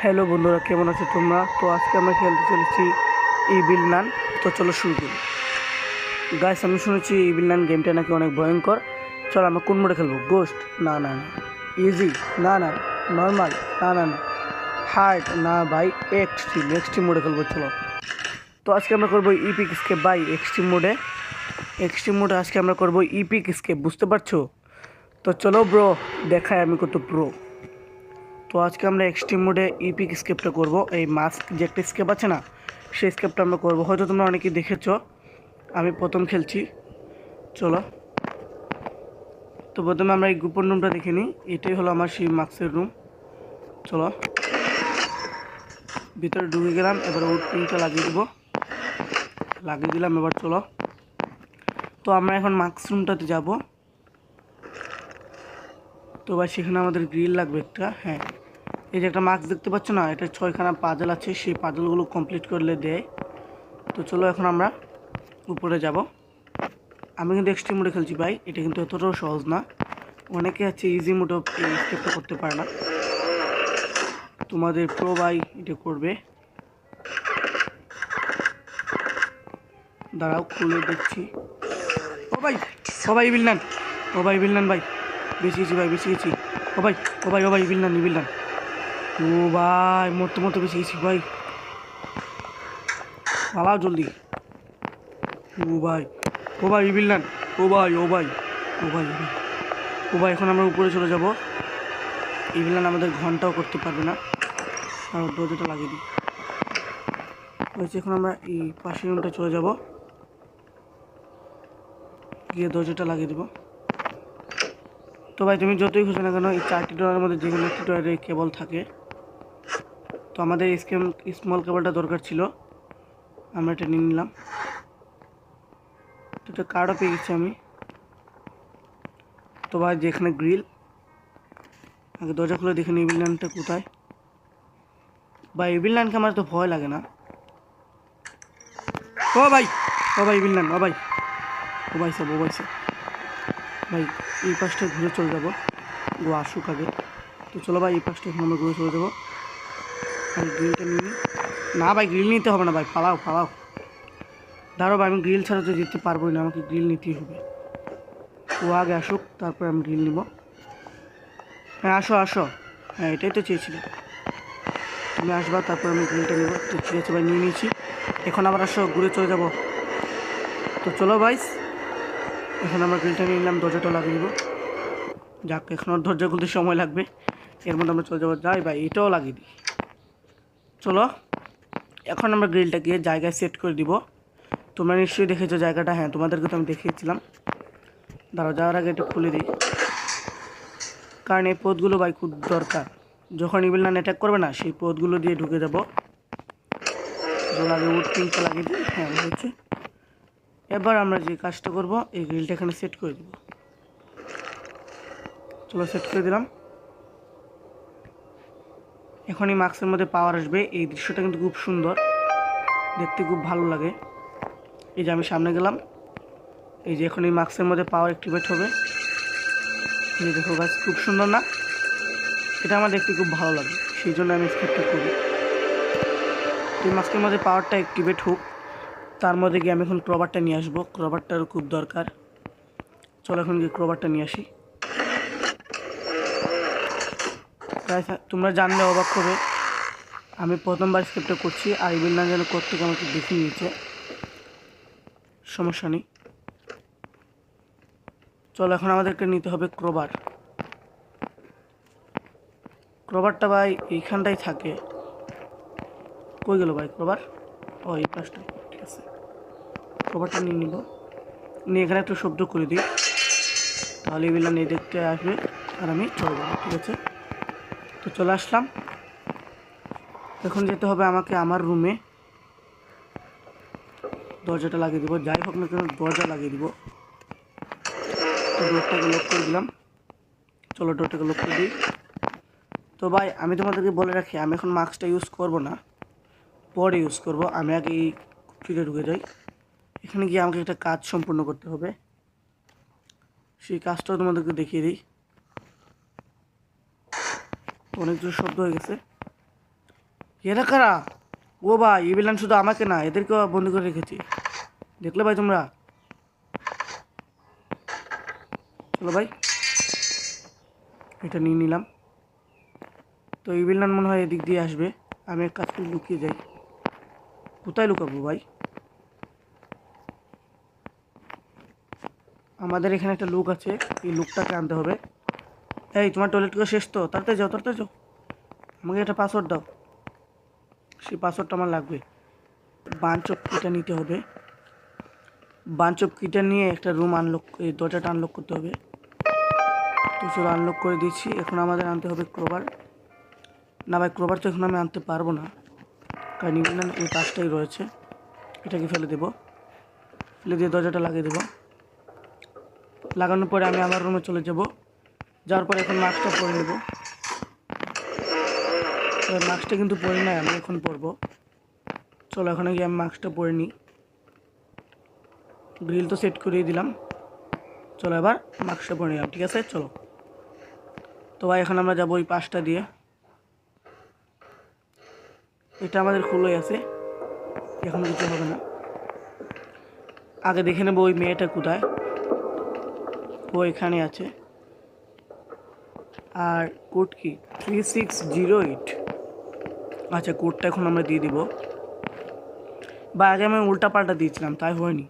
Hello বন্ধুরা, কেমন আছো তোমরা? তো আজকে আমরা খেলতে চলেছি ইভিল নান। তো চলো শুরু করি। গাইস, আমি শুনেছি ইভিল নান গেমটা নাকি অনেক ভয়ঙ্কর। চলো আমরা কোন মোডে খেলবো? গোস্ট? না না না। ইজি? না না। নর্মাল? না না না। হার্ড? না ভাই, এক্সট্রিম। এক্সট্রিম মোডে খেলবো চলো। তো আজকে আমরা করবো ইপিক স্কেপ বাই এক্সট্রিম মোডে। এক্সট্রিম মোডে আজকে আমরা করবো ইপিক স্কেপ, বুঝতে পারছো? তো চলো ব্রো, দেখায় আমি কত প্রো। তো আজকে আমরা এক্সট্রিম মোডে ইপিক স্কেপটা করব। এই মাস্ক যে একটা স্কেপ আছে না, সেই স্কেপটা আমরা করব। হয়তো তোমরা অনেকেই দেখেছো, আমি প্রথম খেলছি। চলো, তো প্রথমে আমরা এই গোপন রুমটা দেখে নিই। এটাই হলো আমার সেই মাস্কের রুম। চলো, ভিতরে ঢুকে গেলাম। এবার উড পিনটা লাগিয়ে দেবো। লাগিয়ে দিলাম। এবার চলো, তো আমরা এখন মাস্ক রুমটাতে যাব। তো ভাই সেখানে আমাদের গ্রিল লাগবে একটা। হ্যাঁ, এই যে একটা মাস্ক দেখতে পাচ্ছ না, এটা 6খানা পাজল আছে। সেই পাজলগুলো কমপ্লিট করলে দেয়। তো চলো এখন আমরা উপরে যাব। আমি কিন্তু এক্সট্রিম মোডে খেলছি ভাই, এটা কিন্তু এতটাও সহজ না। অনেকে আছে ইজি মোডে স্কেপটা করতে পারে না। তোমাদের প্রো ভাই এটা করবে। দাঁড়াও, খুলে দেখছি। ও ভাই, ও ভাই বিলনান, ও ভাই বিলনান ভাই, বেশি গেছি ভাই, বেশি গেছি। ও ভাই, ও ভাই, ও ভাই বিলনান, বিলনান। ও ভাই, মরতে মরতে বেশি গেছি ভাই। পালাও জলদি। ও ভাই, ও ভাই বিলনান। ও ভাই, ও ভাই, ও ভাই, ও ভাই, ও ভাই। এখন আমরা উপরে চলে যাব। এই ভিলেন আমাদের ঘন্টাও করতে পারবে না। আর দরজাটা লাগিয়ে দিই। হয়েছে, এখন আমরা এই পাশের রুমটা চলে যাব, গিয়ে দরজাটা লাগিয়ে দেবো। তো ভাই তুমি যতই খুঁজো না কেন, এই 4টি ডোরের মধ্যে যে কোনো একটি ডোরে কেবল থাকে। তো আমাদের স্মল কেবলটা দরকার ছিল, আমরা এটা নিয়ে নিলাম। তো এটা কার্ডও পেয়ে গেছি আমি। তো ভাই যেখানে গ্রিল, আগে দরজা খুলে দেখে নিই ইভিল কোথায়। ভাই ইভিল নানকে আমার তো ভয় লাগে না। ও ভাই, ও ভাই ইভিল নান, ও ভাই, ও ভাই সব, ও ভাই সব। ভাই এই পাশটা ঘুরে চলে যাবো, ও আসুক আগে। তো চলো ভাই, এই পাশটা এখন আমরা ঘুরে চলে যাবো। আর গ্রিলটা নিয়ে নিই। না ভাই, গ্রিল নিতে হবে না ভাই, পালাও পালাও। দাঁড়ো ভাই, আমি গ্রিল ছাড়া তো যেতে পারবোই না, আমাকে গ্রিল নিতেই হবে। ও আগে আসুক, তারপরে আমি গ্রিল নিব। হ্যাঁ আসো আসো, হ্যাঁ এটাই তো চেয়েছিলাম। তুমি আসবা, তারপর আমি গ্রিলটা নেবো। তো ঠিক আছে ভাই, নিয়ে নিয়েছি। এখন আবার আসো, ঘুরে চলে যাব। তো চলো ভাই, এখন আমরা গ্রিলটা নিয়ে নিলাম, দরজাটা লাগিয়ে দিব। যাক, এখন আর দরজা খুলতে সময় লাগবে, এর মধ্যে আমরা চলে যাবো। যাই ভাই, এটাও লাগিয়ে দিই। চলো, এখন আমরা গ্রিলটা গিয়ে জায়গায় সেট করে দিব। তোমরা নিশ্চয়ই দেখেছো জায়গাটা। হ্যাঁ, তোমাদেরকে তো আমি দেখিয়েছিলাম। দাঁড়াও, যাওয়ার আগে এটা খুলে দিই, কারণ এই পথগুলো ভাই খুব দরকার। যখন ইভিল নান অ্যাটাক করবে না, সেই পথগুলো দিয়ে ঢুকে যাব। আগে উড পিনটা লাগিয়ে দিই। হ্যাঁ হচ্ছে। এবার আমরা যে কাজটা করব, এই গ্রিলটা এখানে সেট করে দেব। চলো, সেট করে দিলাম। এখন এই মাস্কের মধ্যে পাওয়ার আসবে। এই দৃশ্যটা কিন্তু খুব সুন্দর, দেখতে খুব ভালো লাগে। এই যে আমি সামনে গেলাম, এই যে এখন এই মাস্কের মধ্যে পাওয়ার অ্যাক্টিভেট হবে। এই দেখো গাছ, খুব সুন্দর না? এটা আমার দেখতে খুব ভালো লাগে, সেই জন্য আমি স্কেপটা করি। এই মাস্কের মধ্যে পাওয়ারটা অ্যাক্টিভেট হোক, তার মধ্যে গিয়ে আমি এখন ক্রবারটা নিয়ে আসবো। ক্রবারটারও খুব দরকার। চলো এখন গিয়ে ক্রবারটা নিয়ে আসি। তোমরা জানলে অবাক হবে, আমি প্রথমবার স্কেপটা করছি, আর ইভিল নান যেন করতে আমাকে দেখে নিয়েছে। সমস্যা নেই। চলো, এখন আমাদেরকে নিতে হবে ক্রবার। ক্রবারটা ভাই এইখানটাই থাকে। কই গেল ভাই ক্রবার? ও এই পাশটায়, ঠিক আছে। ক্রবারটা নিয়ে নিব, নিয়ে এখানে একটু শব্দ করে দিই, তাহলে ইভিল নান এই দেখতে আসবে আর আমি চলে যাবো। ঠিক আছে, তো চলে আসলাম। এখন যেতে হবে আমাকে আমার রুমে। দরজাটা লাগিয়ে দিব, যাই হোক না কেন দরজা লাগিয়ে দিব। তো ডোরটাকে লক করে দিলাম। চলো, ডোরটাকে লক করে দিই। তো ভাই আমি তোমাদেরকে বলে রাখি, আমি এখন মাস্কটা ইউজ করব না, পরে ইউজ করব। আমি আগে এই ফিরে ঢুকে যাই। এখানে গিয়ে আমাকে একটা কাজ সম্পূর্ণ করতে হবে, সেই কাজটাও তোমাদেরকে দেখিয়ে দিই। অনেক জোর শব্দ হয়ে গেছে। এরা কারা? ও ভাই এই ভিলেন শুধু আমাকে না এদেরকেও বন্দি করে রেখেছি, দেখলে ভাই তোমরা। চলো ভাই এটা নিয়ে নিলাম। তো এই ভিলেন মনে হয় এদিক দিয়ে আসবে, আমি এক কাজ করে লুকিয়ে যাই। কোথায় লুকাবো ভাই? আমাদের এখানে একটা লুক আছে, এই লুকটাকে আনতে হবে। এই তোমার টয়লেট করে শেষ তো? তাড়াতাড়ি যাও তাড়াতাড়ি যাও, আমাকে একটা পাসওয়ার্ড দাও। সেই পাসওয়ার্ডটা আমার লাগবে। বাঞ্চ অফ কিটা নিতে হবে। বাঞ্চ অফ কিটা নিয়ে একটা রুম আনলক, এই দরজাটা আনলক করতে হবে। তো চলো আনলক করে দিচ্ছি। এখন আমাদের আনতে হবে ক্রোবার। না ভাই ক্রোবার তো এখন আমি আনতে পারবো না, কারণ ইংল্যান্ড ওই পাশটাই রয়েছে। এটাকে ফেলে দেবো, ফেলে দিয়ে দরজাটা লাগিয়ে দেবো। লাগানোর পরে আমি আমার রুমে চলে যাব। যাওয়ার পরে এখন মাস্কটা পরে নেব। মাস্কটা কিন্তু পরে নাই, আমি এখন পরবো। চলো এখানে গিয়ে আমি মাস্কটা পরে নিই। গ্রিল তো সেট করিয়ে দিলাম। চলো এবার মাস্কটা পরে নিলাম, ঠিক আছে চলো। তো ভাই এখন আমরা যাবো ওই পাশটা দিয়ে। এটা আমাদের খোলাই আছে, এখন কিছু হবে না। আগে দেখে নেবো ওই মেয়েটা কোথায়। ও এখানে আছে। আর কোড কি 3608। আচ্ছা কোডটা এখন আমরা দিয়ে দিব। বা আগে আমি উল্টা পাল্টা দিয়েছিলাম তাই হয়নি।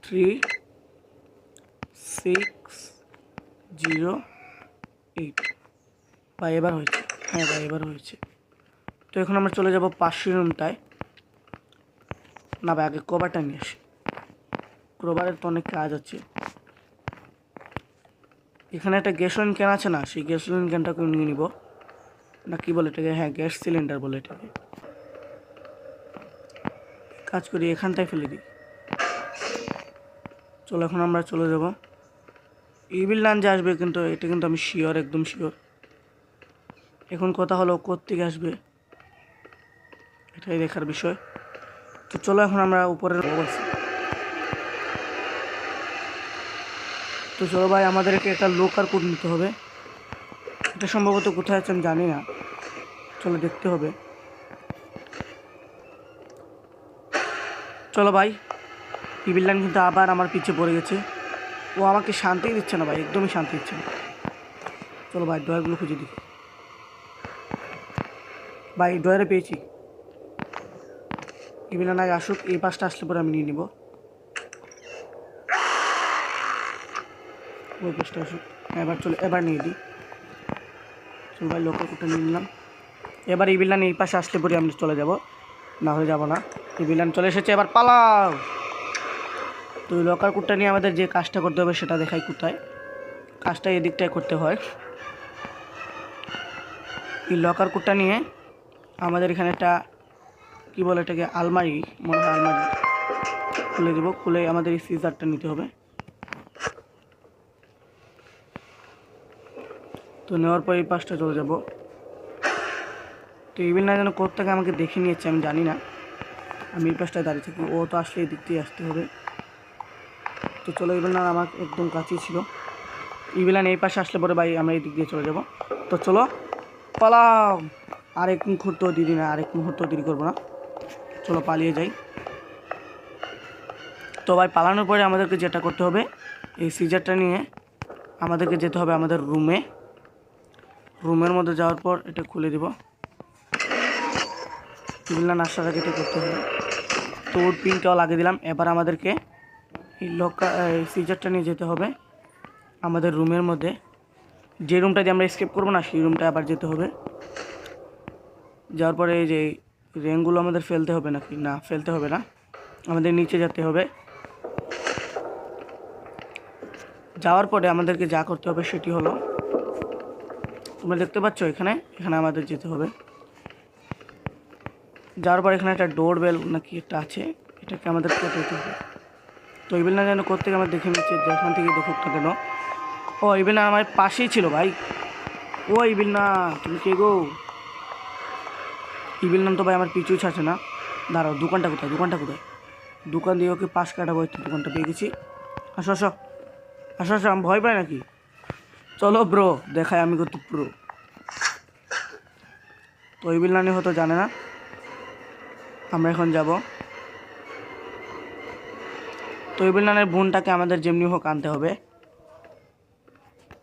3608। ভাই এবার হয়েছে, হ্যাঁ ভাই এবার হয়েছে। তো এখন আমরা চলে যাব পাশের রুমটায়। না ভাই আগে কভারটা নিয়ে আসি, ক্রোবারের তো অনেক কাজ আছে। এখানে একটা গ্যাসোলিন ক্যান আছে না, সেই গ্যাসোলিন ক্যানটাকে নিয়ে নিব। না কি বলে এটাকে, হ্যাঁ গ্যাস সিলিন্ডার বলে এটাকে। কাজ করি এখানটায় ফেলে দিই। চলো এখন আমরা চলে যাব। ইভিল লান যে আসবে কিন্তু এটা কিন্তু আমি শিওর, একদম শিওর। এখন কথা হলো কোত্থেকে আসবে এটাই দেখার বিষয়। তো চলো এখন আমরা উপরের অবস্থা। তো চলো ভাই আমাদেরকে একটা লোকার কোড নিতে হবে। এটা সম্ভবত কোথায় আছে আমি জানি না, চলো দেখতে হবে। চলো ভাই ইভিল লাইন কিন্তু আবার আমার পিছে পড়ে গেছে। ও আমাকে শান্তি দিচ্ছে না ভাই, একদমই শান্তি দিচ্ছে না। চলো ভাই ড্রয়ারগুলো খুঁজে দিই। ভাই ড্রয়ারে পেয়েছি। ইভিল লাইন আগে আসুক, এই পাশটা আসলে পরে আমি নিয়ে নিব। ওই পাশটা আসুক, এবার চলো এবার নিয়ে দিই। চলো ভাই লোকাল কোডটা নিয়ে নিলাম। এবার ইভিল লাইন এই পাশে আসলে পরে আমি চলে যাব, না হলে যাব না। ইভিল লাইন চলে এসেছে, এবার পালাও। তো ওই লকার কোডটা নিয়ে আমাদের যে কাজটা করতে হবে সেটা দেখাই কোথায়। কাজটা এদিকটায় করতে হয়। এই লকার কোডটা নিয়ে আমাদের এখানে একটা কী বলে এটাকে, আলমারি মনে হয়, আলমারি খুলে দেবো। খুলে আমাদের এই সিজারটা নিতে হবে। তো নেওয়ার পর এই পাশটা চলে যাব। তো ইভিল না যেন কোথেকে আমাকে দেখে নিয়েছে আমি জানি না, আমি এই পাশটায় দাঁড়িয়ে থাকি। ও তো আসলে এই দিক দিয়ে আসতে হবে। তো চলো ইভিল না আমার একদম কাছেই ছিল। ইভিল না এই পাশে আসলে পরে ভাই আমরা এই দিক দিয়ে চলে যাব। তো চলো পালাও, আরেক মুহূর্ত দেরি না, আরেক মুহূর্ত দেরি করবো না, চলো পালিয়ে যাই। তো ভাই পালানোর পরে আমাদেরকে যেটা করতে হবে, এই সিজারটা নিয়ে আমাদেরকে যেতে হবে আমাদের রুমে। রুমের মধ্যে যাওয়ার পর এটা খুলে দেব। ইভিল আসার আগে এটা করতে হবে। তো ওর পিনটাও লাগিয়ে দিলাম। এবার আমাদেরকে এই এই সিজারটা নিয়ে যেতে হবে আমাদের রুমের মধ্যে। যে রুমটা দিয়ে আমরা স্কেপ করবো না সেই রুমটা আবার যেতে হবে। যাওয়ার পরে এই যে র্যাঙ্কগুলো আমাদের ফেলতে হবে নাকি, না ফেলতে হবে না, আমাদের নিচে যেতে হবে। যাওয়ার পরে আমাদেরকে যা করতে হবে সেটি হলো, তোমরা দেখতে পাচ্ছ এখানে, এখানে আমাদের যেতে হবে। যাওয়ার পর এখানে একটা ডোর বেল নাকি একটা আছে, এটাকে আমাদের কেটে দিতে হবে। তো ইভিল না যেন কোথেকে আমরা দেখে নিচ্ছি, যেখান থেকে দেখুক না কেন। ও ইভিল না আমার পাশেই ছিল ভাই। ও ইভিল না তুমি কে গো? ইভিল নাম তো ভাই আমার পিছুই ছাড়ছে না। দাঁড়াও, দোকানটা কোথায়, দোকানটা কোথায়? দোকান দিয়ে ওকে পাশ কাটাবো। একটু দোকানটা পেয়ে গেছি। আসো আসো আসো আসো, আমি ভয় পাই নাকি? চলো ব্রো দেখায় আমি কত প্রো। তো ইভিল নানি হয়তো জানে না। আমরা এখন যাব। তো ইভিল নানের বোনটাকে আমাদের যেমনি হোক আনতে হবে।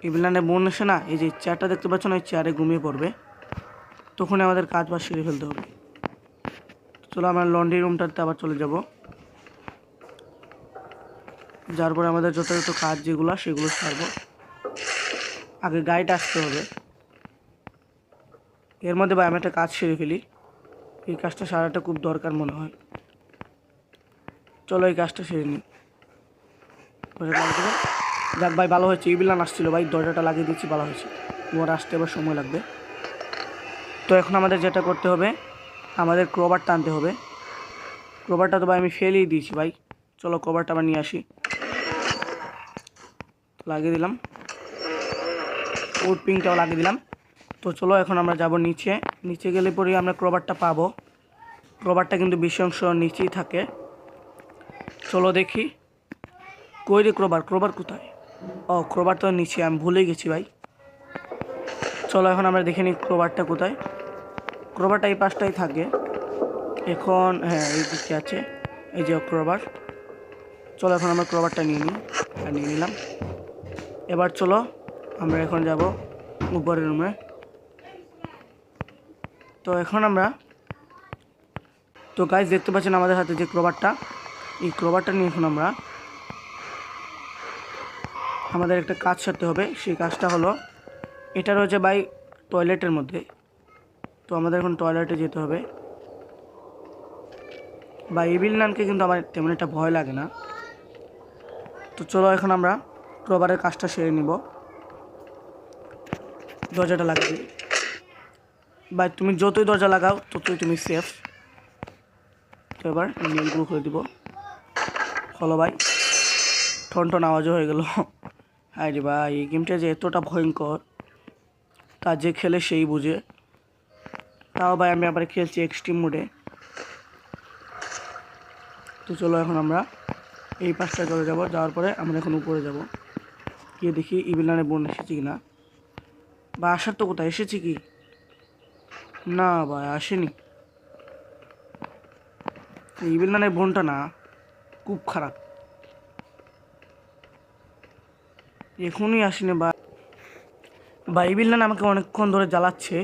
ইভিল নানের বোন এসে না, এই যে চেয়ারটা দেখতে পাচ্ছ না, ওই চেয়ারে ঘুমিয়ে পড়বে, তখন আমাদের কাজ বাজ সেরে ফেলতে হবে। চলো আমরা লন্ড্রি রুমটাতে আবার চলে যাব, যার পরে আমাদের যথাযথ কাজ যেগুলো সেগুলো সারবো। আগে গাইড আসতে হবে, এর মধ্যে ভাই আমি একটা কাজ সেরে ফেলি। এই কাজটা সারাটা খুব দরকার মনে হয়। চলো এই কাজটা সেরে নিই। যাক ভাই, ভালো হয়েছে, ইভিল নান আসছিল ভাই, দরজাটা লাগিয়ে দিচ্ছি, ভালো হয়েছে। তোমার আসতে এবার সময় লাগবে। তো এখন আমাদের যেটা করতে হবে, আমাদের ক্রোবার টানতে হবে। ক্রোবারটা তো ভাই আমি ফেলেই দিয়েছি ভাই। চলো ক্রোবারটা আবার নিয়ে আসি, লাগিয়ে দিলাম, উড পিংটাও লাগিয়ে দিলাম। তো চলো এখন আমরা যাব নিচে। নিচে গেলে পরে আমরা ক্রোবারটা পাবো। ক্রোবারটা কিন্তু বেশি অংশ নিচেই থাকে। চলো দেখি, কই রে ক্রোবার, ক্রোবার কোথায়? ও ক্রোবার তো নিচে, আমি ভুলে গেছি ভাই। চলো এখন আমরা দেখে নিই ক্রোবারটা কোথায়। ক্রোবারটা এই পাশটাই থাকে এখন, হ্যাঁ এই দিকে আছে, এই যে ক্রোবার। চলো এখন আমরা ক্রোবারটা নিয়ে নিই, আর নিয়ে নিলাম। এবার চলো আমরা এখন যাব উপরের রুমে। তো এখন আমরা, তো গাইজ দেখতে পাচ্ছেন আমাদের হাতে যে ক্রোবারটা, এই ক্রোবারটা নিয়ে এখন আমরা আমাদের একটা কাজ সারতে হবে। সেই কাজটা হলো, এটা রয়েছে ভাই টয়লেটের মধ্যে। তো আমাদের এখন টয়লেটে যেতে হবে। বা ইভিল নানকে কিন্তু আমার তেমন একটা ভয় লাগে না। তো চলো এখন আমরা ক্রোবারের কাজটা সেরে নিব। দরজাটা লাগিয়ে দিই ভাই, তুমি যতই দরজা লাগাও ততই তুমি সেফ। তো এবার নিয়মগুলো করে দিব। হলো ভাই, ঠন আওয়াজও হয়ে গেল। হায় রে ভাই, এই গেমটা যে এতটা ভয়ঙ্কর তা যে খেলে সেই বুঝে। তাও ভাই আমি আবার খেলছি এক্সট্রিম মোডে। তো চলো এখন আমরা এই পাশটা চলে যাব। যাওয়ার পরে আমরা এখন উপরে যাব, গিয়ে দেখি ইভিল নানের বোন এসেছে কি না। বা আসার তো কোথায়, এসেছে কি না ভাই, আসেনি। ইভিল নানের বোনটা না খুব খারাপ, এখনই আসেনি বা ইভিল নান আমাকে অনেকক্ষণ ধরে জ্বালাচ্ছে,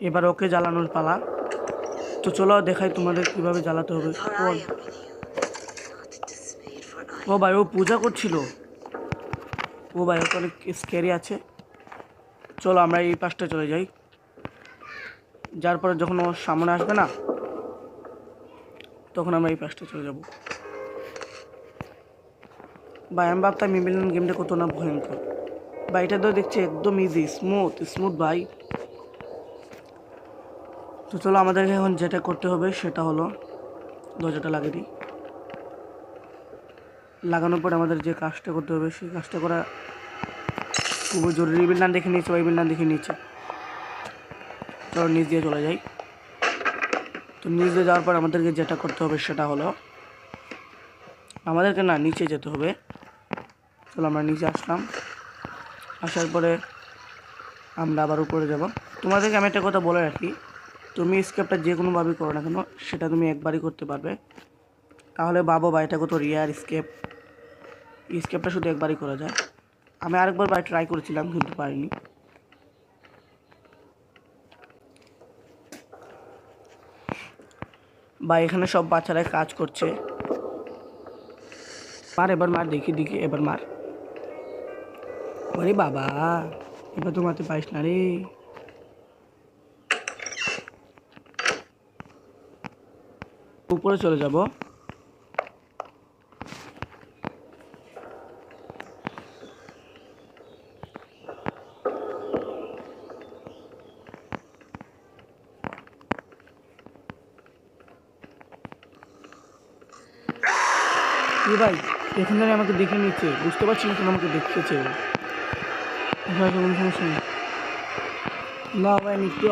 এবার ওকে জ্বালানোর পালা। তো চলো দেখাই তোমাদের কিভাবে জ্বালাতে হবে। ও ভাই ও পূজা করছিল, ও ভাই ও অনেক স্ক্যারি আছে। চলো আমরা এই পাশটা চলে যাই, যার পরে যখন ও সামনে আসবে না তখন আমরা এই পাশটা চলে যাব। ভাই আমি ভাবতাম ইভিল নান গেমটা কত না ভয়ঙ্কর, ভাই এটা তো দেখছি একদম ইজি, স্মুথ ভাই। তো চলো আমাদেরকে এখন যেটা করতে হবে সেটা হলো দরজাটা লাগিয়ে দিই। লাগানোর পর আমাদের যে কাজটা করতে হবে সেই কাজটা করা খুবই জরুরি। ইভিল নান দেখে নিয়েছে বা ইভিল নান দেখে নিয়েছে। চলো নিচ দিয়ে চলে যাই। তো নিচ দিয়ে যাওয়ার পর আমাদেরকে যেটা করতে হবে সেটা হলো, আমাদেরকে না নিচে যেতে হবে। চলো আমরা নিচে আসলাম, আসার পরে আমরা আবার উপরে যাব। তোমাদেরকে আমি একটা কথা বলে রাখি, তুমি স্কেপটা যে কোনোভাবেই করো না কেন সেটা তুমি একবারই করতে পারবে। তাহলে ভাবো বা এটা কত রিয়ার স্কেপটা শুধু একবারই করা যায়। আমি আরেকবার ট্রাই করেছিলাম কিন্তু পারিনি। বা এখানে সব বাচ্চারাই কাজ করছে। এবার মার, দেখি এবার মার। ওরে বাবা, এবার তো মারতে পারিস না রে। উপরে চলে যাব। ভাই এখান থেকে আমাকে দেখে নিচ্ছে, বুঝতে পারছি না কেন আমাকে দেখতেছে। কোনো সমস্যা নেই না ভাই, আমি একটু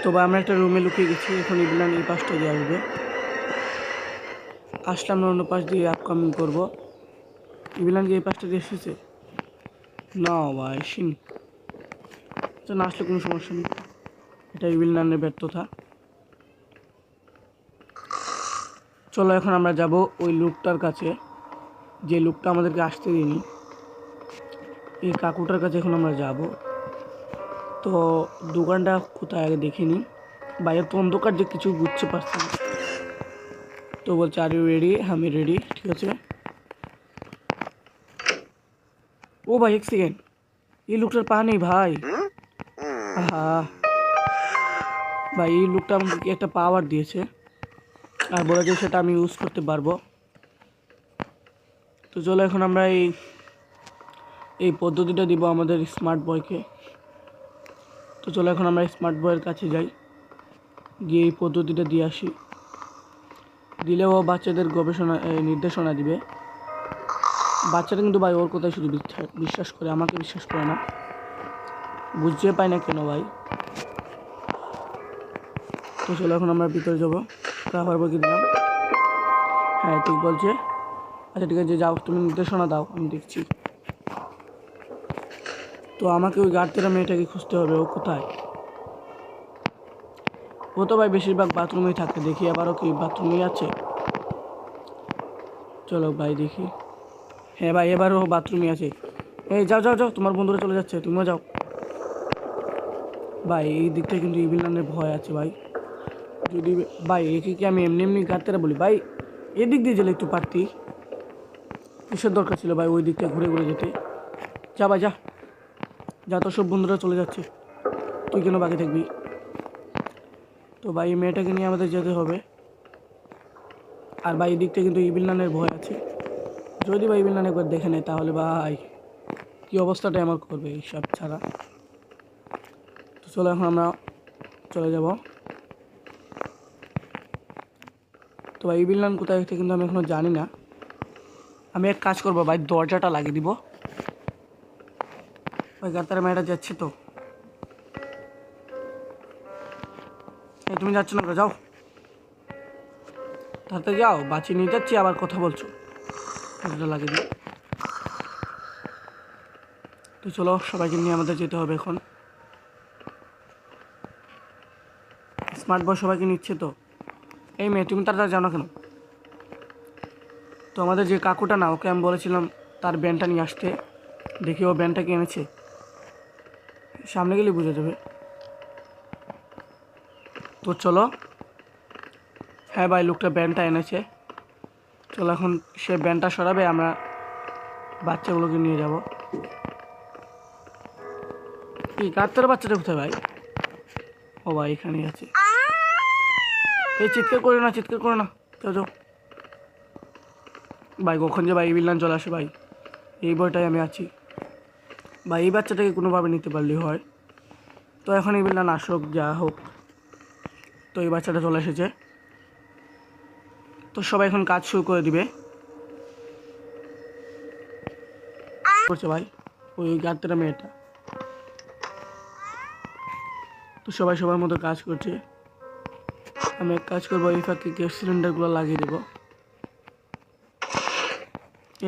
তবে আমরা একটা রুমে লুকিয়ে গেছি। এখন ইভিল নান এই পাশটা দিয়ে আসবে, আসলাম না অন্য পাশ দিয়ে আপকামিং করবো। ইভিলান কি এই পাশটা দিয়ে এসেছে? না ভাই আসেনি। আচ্ছা না আসলে কোনো সমস্যা নেই, এটা ইভিলানের ব্যর্থতা। চলো এখন আমরা যাব ওই লোকটার কাছে, যে লোকটা আমাদেরকে আসতে দিইনি। এই কাকুটার কাছে এখন আমরা যাব। তো দোকানটা কোথায় আগে দেখিনি, বাইরে তো অন্ধকার যে কিছু বুঝতে পারছি না। তো বলছে আর ইউ রেডি? আমি রেডি, ঠিক আছে। ও ভাই এক সেকেন্ড, এই লোকটার পা নেই ভাই। হ্যাঁ ভাই, এই লোকটা আমাকে একটা পাওয়ার দিয়েছে আর বলে যে সেটা আমি ইউজ করতে পারবো। তো চলো এখন আমরা এই পদ্ধতিটা দিব আমাদের স্মার্ট বয়কে। তো চলো এখন আমরা স্মার্ট বয়ের কাছে যাই, গিয়ে এই পদ্ধতিটা দিয়ে আসি। দিলে ও বাচ্চাদের গবেষণা নির্দেশনা দিবে। বাচ্চাটা কিন্তু ভাই ওর কথাই শুধু বিশ্বাস করে, আমাকে বিশ্বাস করে না, বুঝতে পাই না কেন ভাই। তো চলো এখন আমরা ভিতরে যাবো। কাভার বইকে দিলাম, হ্যাঁ ঠিক বলছে। আচ্ছা ঠিক আছে, যাও তুমি নির্দেশনা দাও, আমি দেখছি। তো আমাকে ওই গাড়তেরা মেয়েটাকে খুঁজতে হবে, ও কোথায়? ও তো ভাই বেশিরভাগ বাথরুমেই থাকে, দেখি আবারও কি বাথরুমেই আছে। চলো ভাই দেখি, হ্যাঁ ভাই এবারও বাথরুমে আছে। এই যাও যাও যাও, তোমার বন্ধুরা চলে যাচ্ছে, তুমিও যাও। ভাই এই দিকটা কিন্তু ইভিলানের ভয় আছে ভাই। যদি ভাই একে কি আমি এমনি এমনি গাড়তেরা বলি ভাই, এদিক দিয়ে গেলে একটু পারতি, কিসের দরকার ছিল ভাই ওই দিকটা ঘুরে ঘুরে যেতে। যা ভাই যা যা, তো সব বন্ধুরা চলে যাচ্ছে, তুই কেন বাকি থাকবি? তো ভাই এই মেয়েটাকে নিয়ে আমাদের যেতে হবে। আর ভাই এই দিকটা কিন্তু ইভিলানের ভয় আছে, যদি ভাই ইভিলান একবার দেখে নেয় তাহলে ভাই কী অবস্থাটা আমার করবে এইসব ছাড়া। তো চলো এখন আমরা চলে যাব। তো ভাই ইভিলান কোথায় আছে কিন্তু আমি এখনও জানি না। আমি এক কাজ করবো ভাই, দরজাটা লাগিয়ে দিব। ভাই গাড়তারা মেয়েটা যাচ্ছে তো, এই তুমি যাচ্ছ না, যাও তাড়াতাড়ি যাও, বাঁচিয়ে নিয়ে যাচ্ছি আবার কথা বলছো। দরজাটা লাগিয়ে দিই। তো চলো সবাইকে নিয়ে আমাদের যেতে হবে এখন। স্মার্ট বয় সবাইকে নিচ্ছে তো। এই মেয়ে তুমি তাড়াতাড়ি যাও না কেন? তো আমাদের যে কাকুটা না, ওকে আমি বলেছিলাম তার ব্যান্ডটা নিয়ে আসতে, দেখি ও ব্যান্ডটা কি এনেছে, সামনে গেলে বুঝে যাবে। তো চলো, হ্যাঁ ভাই লোকটা ব্যান্ডটা এনেছে। চলো এখন সে ব্যান্ডটা সরাবে, আমরা বাচ্চাগুলোকে নিয়ে যাব। এই কার বাচ্চাটা কোথায় ভাই? ও ভাই এখানেই আছে। এই চিৎকার করে না, চিৎকার করে না, যাও যাও। ভাই কখন যে ভাই ইভিলান চলে আসে ভাই, এই বইটাই আমি আছি ভাই। এই বাচ্চাটাকে কোনোভাবে নিতে পারলেই হয়। তো এখন ইভিলান আসুক যা হোক। তো এই বাচ্চাটা চলে এসেছে, তো সবাই এখন কাজ শুরু করে দিবে। করছে ভাই ওই গাড়িটা মেয়েটা। তো সবাই সবার মতো কাজ করছে। আমি এক কাজ করবো, এই ফাঁকে গ্যাস সিলিন্ডারগুলো লাগিয়ে দেবো।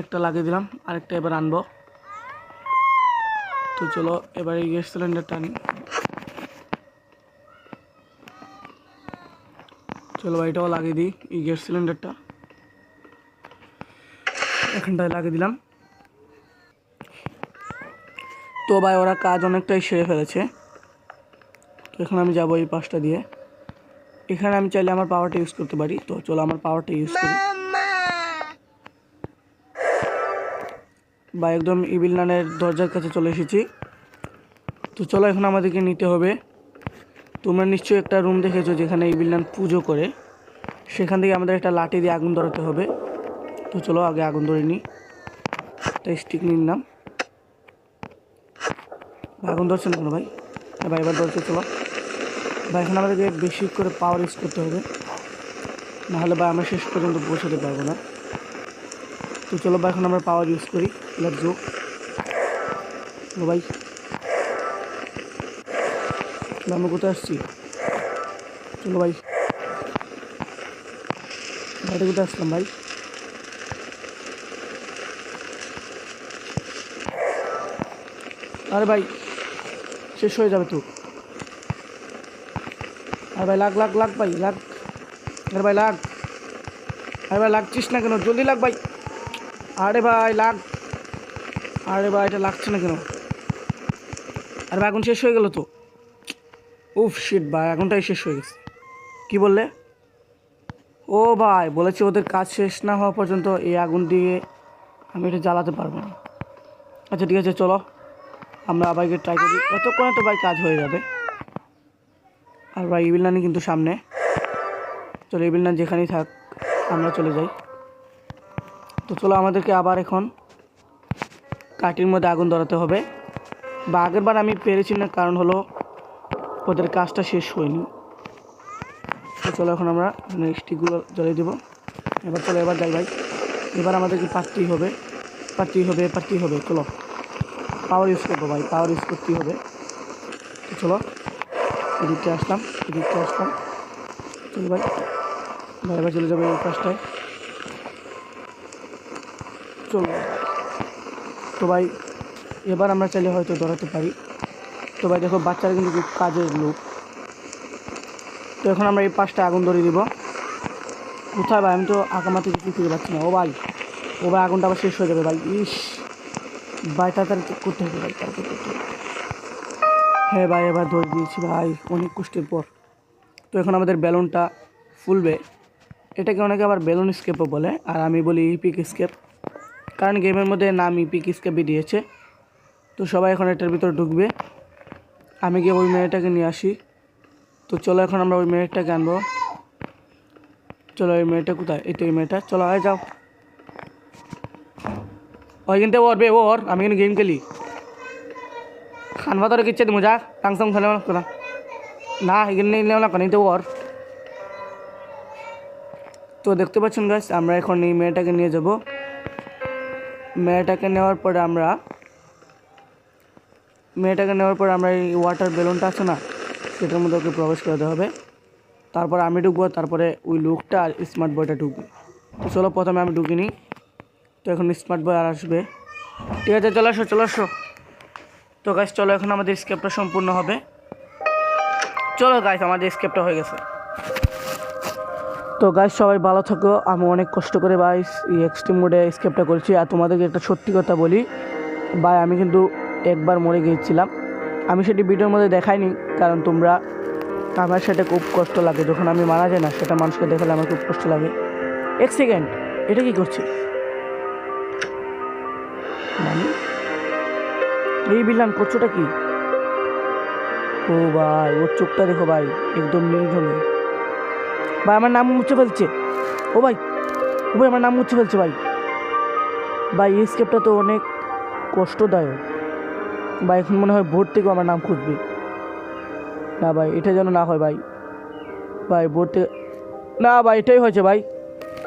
একটা লাগিয়ে দিলাম, আরেকটা এবার আনবো। তো চলো এবার এই গ্যাস সিলিন্ডারটা আনি। চলো ভাই এটাও লাগিয়ে দিই, এই গ্যাস সিলিন্ডারটা এখানটায় লাগিয়ে দিলাম। তো ভাই ওরা কাজ অনেকটাই সেরে ফেলেছে। তো এখন আমি যাবো এই পাশটা দিয়ে। এখানে আমি চাইলে আমার পাওয়ারটা ইউজ করতে পারি, তো চলো আমার পাওয়ারটা ইউজ করি। বা একদম ইভিলানের দরজার কাছে চলে এসেছি। তো চলো এখন আমাদেরকে নিতে হবে। তোমরা নিশ্চয়ই একটা রুম দেখেছো যেখানে ইভিলান পুজো করে, সেখান থেকে আমাদের একটা লাঠি দিয়ে আগুন ধরাতে হবে। তো চলো আগে আগুন ধরে নিই, একটা স্টিক নিয়ে নিলাম। আগুন ধরছে না কোনো ভাই? হ্যাঁ ভাই এবার ধরছে। চলো ভাই এখন আমাদেরকে বেশি করে পাওয়ার ইউজ করতে হবে, নাহলে ভাই আমরা শেষ পর্যন্ত পৌঁছাতে পারবো না। তো চলো ভাই এখন আমরা পাওয়ার ইউজ করি, লেটস গো। চলো ভাই, আমরা কোথায় আসছি? চলো ভাই, গাড়ি কোথায় আসলাম ভাই? আরে ভাই শেষ হয়ে যাবে তো। আরে ভাই লাগ লাগ লাগ ভাই লাগ। আরে ভাই লাগ। আরে ভাই লাগছিস না কেন? জলদি লাগ ভাই। আরে ভাই লাগ। আরে ভাই এটা লাগছে না কেন? আরে ভাই আগুন শেষ হয়ে গেল তো। উফ শিট ভাই, আগুনটাই শেষ হয়ে গেছে। কি বললে? ও ভাই বলেছে ওদের কাজ শেষ না হওয়া পর্যন্ত এই আগুন দিয়ে আমি এটা জ্বালাতে পারবো না। আচ্ছা ঠিক আছে চলো আমরা বাইকে ট্রাই করি, এতক্ষণে তো ভাই কাজ হয়ে যাবে। আর ভাই ইভিল নানি কিন্তু সামনে। চলো ইভিল নান যেখানেই থাক আমরা চলে যাই। তো চলো আমাদেরকে আবার এখন কাঠির মধ্যে আগুন ধরাতে হবে। বা আগের বার আমি পেরেছি না, কারণ হলো ওদের কাজটা শেষ হয়নি। তো চলো এখন আমরা স্টিকগুলো জ্বালিয়ে দেবো। এবার যাই ভাই, এবার আমাদেরকে পারতেই হবে। চলো পাওয়ার ইউজ করবো ভাই, পাওয়ার ইউজ করতেই হবে। তো চলো এদিকটা আসলাম। চলো ভাই এবার চলে যাবো এই কাজটায়। চলো তো ভাই এবার আমরা চাইলে হয়তো ধরাতে পারি। তো ভাই দেখো বাচ্চারা কিন্তু খুব কাজের লোক। তো এখন আমরা এই পাশটা আগুন ধরিয়ে দিব। কোথায় ভাই? আমি তো আগামাতে কিছু ফিরে পাচ্ছি না। ও ভাই আগুনটা আবার শেষ হয়ে যাবে ভাই। ইস ভাই তাড়াতাড়ি করতে হবে ভাই, তাড়াতাড়ি করতে হবে। হ্যাঁ ভাই এবার ধরে দিয়েছি ভাই অনেক কষ্টের পর। তো এখন আমাদের বেলুনটা ফুলবে। এটাকে অনেকে আবার বেলুন স্কেপও বলে, আর আমি বলি ইপিক স্কেপ, কারণ গেমের মধ্যে নাম ইপিক স্কেপই দিয়েছে। তো সবাই এখন এটার ভিতরে ঢুকবে। আমি গিয়ে ওই মেয়েটাকে নিয়ে আসি। তো চলো এখন আমরা ওই মেয়েটাকে আনবো। চলো ওই মেয়েটা কোথায়? এই তো এই মেয়েটা। চলো আয় যাও ওইখানতে ওর বে ওর, আমি কিন্তু গেম খেলি। খানবা তোর কিচ্ছে তুমি যা টাংসাং খেলে না না এখানে নিলাম না কানি তো ওর। তো দেখতে পাচ্ছেন গাছ, আমরা এখন এই মেয়েটাকে নিয়ে যাব। মেয়েটাকে নেওয়ার পরে আমরা এই ওয়াটার বেলুনটা আছে না, সেটার মধ্যে ওকে প্রবেশ করাতে হবে। তারপর আমি ঢুকবো, তারপরে ওই লোকটা আর স্মার্ট বয়টা ঢুকবে। তো চলো প্রথমে আমি ঢুকিনি। তো এখন স্মার্ট বয় আর আসবে। ঠিক আছে চলে আসো। তো গাইস চলো এখন আমাদের স্কেপটা সম্পূর্ণ হবে। চলো গাইস আমাদের স্কেপটা হয়ে গেছে। তো গাইস সবাই ভালো থাকো। আমি অনেক কষ্ট করে ভাই এই এক্সট্রিম মোডে স্কেপটা করেছি। আর তোমাদেরকে একটা সত্যি কথা বলি ভাই, আমি কিন্তু একবার মরে গিয়েছিলাম। আমি সেটি ভিডিওর মধ্যে দেখাইনি, কারণ তোমরা আমার সেটা খুব কষ্ট লাগে যখন আমি মারা যাই না, সেটা মানুষকে দেখালে আমার খুব কষ্ট লাগে। এক সেকেন্ড, এটা কি করছে? মানে এই বিলান করছোটা কি? ও ভাই ওর চোখটা দেখো ভাই, একদম নির্জনে। ভাই আমার নাম মুছে ফেলছে। ও ভাই আমার নাম মুছে ফেলছে ভাই। এই স্কেপটা তো অনেক কষ্টদায়ক ভাই। এখন মনে হয় বোর্ড থেকেও আমার নাম খুঁজবে না ভাই, এটা যেন না হয় ভাই। বোর্ড থেকে না ভাই, এটাই হয়েছে ভাই।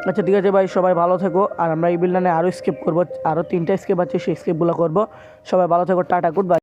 আচ্ছা ঠিক আছে ভাই, সবাই ভালো থেকো। আর আমরা এই বিল্ডানে আরও স্কেপ করবো, আরও 3টা স্কেপ আছে, সেই স্কেপগুলো করবো। সবাই ভালো থেকো, টাটা, গুড বাই।